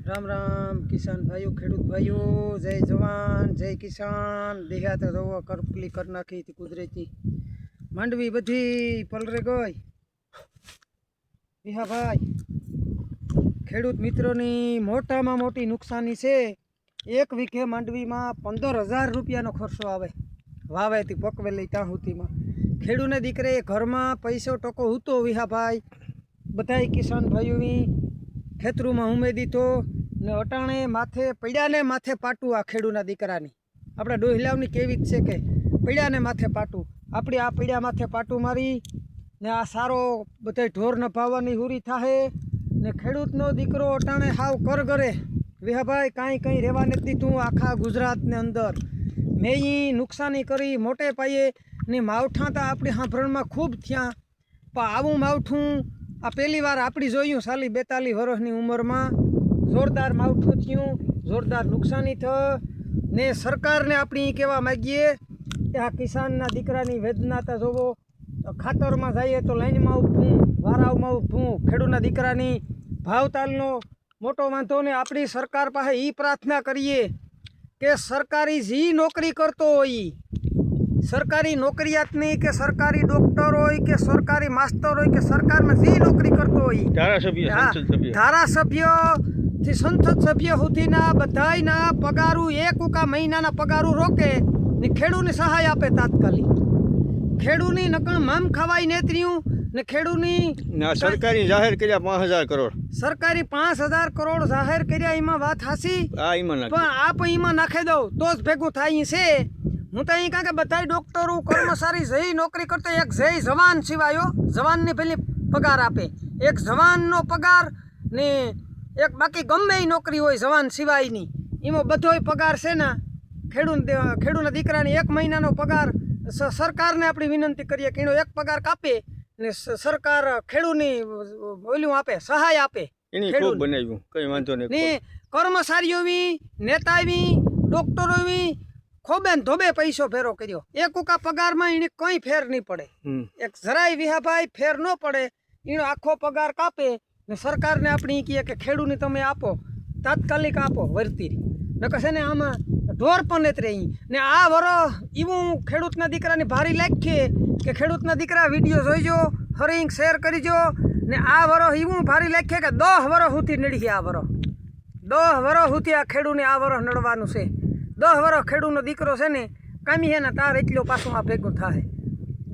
राम राम किसान भाइयों खेडूत भाइयों जय जवान जय किसान देख्या तो जो करपली कर नाखी थी कुदरती मांडवी बधी पलरे गई विहा भाई खेडूत मित्रों मोटा में मोटी नुकसानी से एक वीघे मांडवी में 15,000 रुपया खर्चो आवे वावे थी पकवेली त्या सुधी में खेडू ने दीकरे घर में पैसो टको होतो विहा भाई बधाई किसान भाइयों खेतरू में उमेदी तो ने अटाणे माथे पड्या ने माथे पाटू आ खेडूना दीकरानी आपड़ा डोहिलावनी केवी ज छे के पड्या ने माथे पाटू आपणी आ पड्या माथे पाटू मारी ने आ सारो बधाय ढोर न भाववानी हुरी थाहे ने खेडूतनो दीकरो अटाणे हाव करगरे विहाभाई कांई कहीं रहेवा नथी दीधुं आखा गुजरात ने अंदर मेई नुकसानी करी मोटे पाये ने मावठा तो आपणी सांभळणमां खूब थया पण आवुं मावठुं आ पहली वार आपणी जोयुं 40-42 वर्षनी उंमरमां जोरदार मावठुं थयुं जोरदार नुकसानी थई ने सरकारने आपणी कहेवा मागीए के आ किसानना दीकरानी वेदना तो जोवो खातरमां जाईए तो लाइनमां ऊभुं वारावमां ऊभुं खेडूना दीकरानी भावतालनो मोटो वांधो ने आपणी सरकार पासे ई प्रार्थना करीए के सरकारी जी नौकरी करतो होय सरकारी नौकरियातनी के सरकारी डॉक्टर होय के सरकारी मास्टर होय के सरकार में जी नौकरी करतो होय धारासभ्य थी संसद सभ्य सुधीना बधायना पगारू एक उका महीनाना पगारू रोके ने खेडूने सहाय आपे तात्कालिक खेडूनी नकण माम खवाई नेत्रियों ने खेडूनी सरकारी जाहिर कर्या 5,000 करोड़ सरकारी 5,000 करोड़ जाहिर कर्या एमां वात हासी पण आप एमां नाखी दो तो ज भेगुं थाय छे हूँ तो अहीं क्या बधाई डॉक्टरों कर्मचारी जई नौकरी करते एक जय जवान सिवायो जवान ने पहले पगार आपे एक जवान नो पगार ने एक बाकी गमे नौकरी हो जवान सिवायनी एम बधोय पगार से ना खेडूना दीकराने एक महीनानो पगार सरकार ने अपनी विनंती करीए कि एक पगार कापे ने सरकार खेडूनी ओल्युं आपे सहाय आपे खूब बनाव्युं कई वांधो नहीं कर्मचारीओ नेता डॉक्टरों खोबे धोबे पैसो फेरो कर्यो एक उका पगार में इने कई फेर नहीं पड़े एक जराय विहाभाई फेर न पड़े इनो आखो पगार कापे ने सरकार ने अपनी कहे कि खेडूने तमे आपो तात्कालिक आपो वर्तीरी नकर छे ने आमां ढोर पण नेत रही ने आ वरो एवुं खेडूतना दीकरानी भारी लागे के खेडूतना दीकरा विडियो जोईजो हरिंग शेर करीजो ने आ वरो एवुं भारी लागे के 10 वरो सुधी नड़ी आ वरो 10 वरो सुधी आ खेडूने आ वरो नडवानुं छे 10 वर्ष खेडूनो दीकरो छे ने कामी है तार एटलो पाछो आ भेगो थाय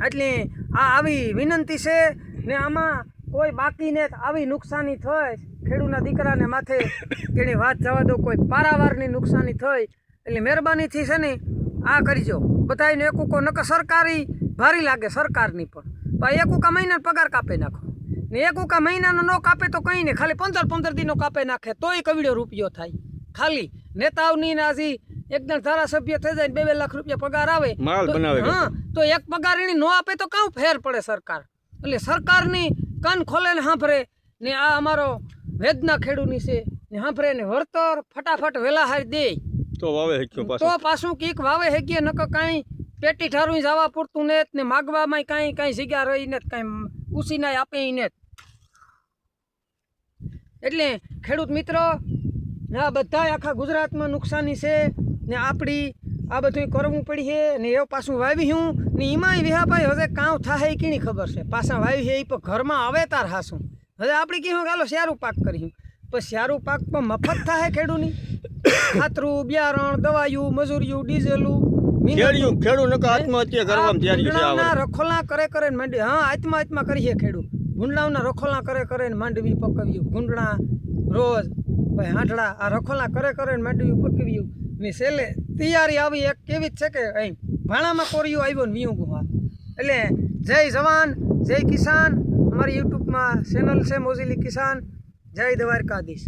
एटले आ आवी विनंती छे ने आमां कोई बाकी ने आवी नुकसानी थई खेडूना दीकराने माथे केनी वात जवा दो कोई पारावारनी नुकसानी थई एटले मेहरबानी थी छे ने आ करीजो बधाईने एकूको नक सरकारी भारी लागे सरकारनी पण एक उका महीना पगार कापे नाखो ने एक उका महीनानो न कापे तो कई ने खाली 15 दिनो कापे नाखे तोय कवीडो रूपियो थाय खाली नेताओनी नाजी एकदम धारासभ्य थे जाए 2-2 लाख रुपया पगार आवे हाँ तो एक पगार एनी नो आपे तो क्यों फेर पड़े सरकार એટલે સરકારની કાન ખોલે ને સાંભળે ને આ અમારો વેદના ખેડૂની છે ને સાંભળે ને વળતર ફટાફટ વેલા હારી દે તો વાવે હેક્યો પાછું તો પાછું કીક વાવે હેગ્યે નક કાંઈ પેટી ઠારું જવા પૂરતું ને ને માગવામાં કાંઈ કાંઈ જગ્યા રહી ને કાંઈ ઉસીના આપે ને એટલે ખેડૂત મિત્રો આ બધા આખા ગુજરાતમાં નુકસાની છે ने आपड़ी आ बधुं करवू पड़ी है ने एवं पाछुं वावी हूँ ने एमांय विहाभाई हवे कां थाहे कीनी खबर छे पाछा वावी है पर घर में आवे तार हासुं हवे आपणी कीधुं गालो स्यारू पाक कर्युं पण स्यारू पाक पण मफत थाहे खेडूनी खातरू बियारण दवायुं मजूरियुं डीजलुं खेडू नका आत्महत्या करवामां तैयारी छे आ रखोला करे मांडवी हाँ आत्महत्या करीए खेडू भूंडलाना रखोला करे मांडवी पकव्युं भूंडला रोज भाई हांडला आ रखोला करे मांडवी पकव्युं ने सेले तैयारी आवी एक केवी छे के अहीं भाणामां कोरियो आव्यो ने वीऊ गुहा એટલે जय जवान जय किसान हमारी यूट्यूब में चैनल से मोजीली किसान जय द्वारकाधीश।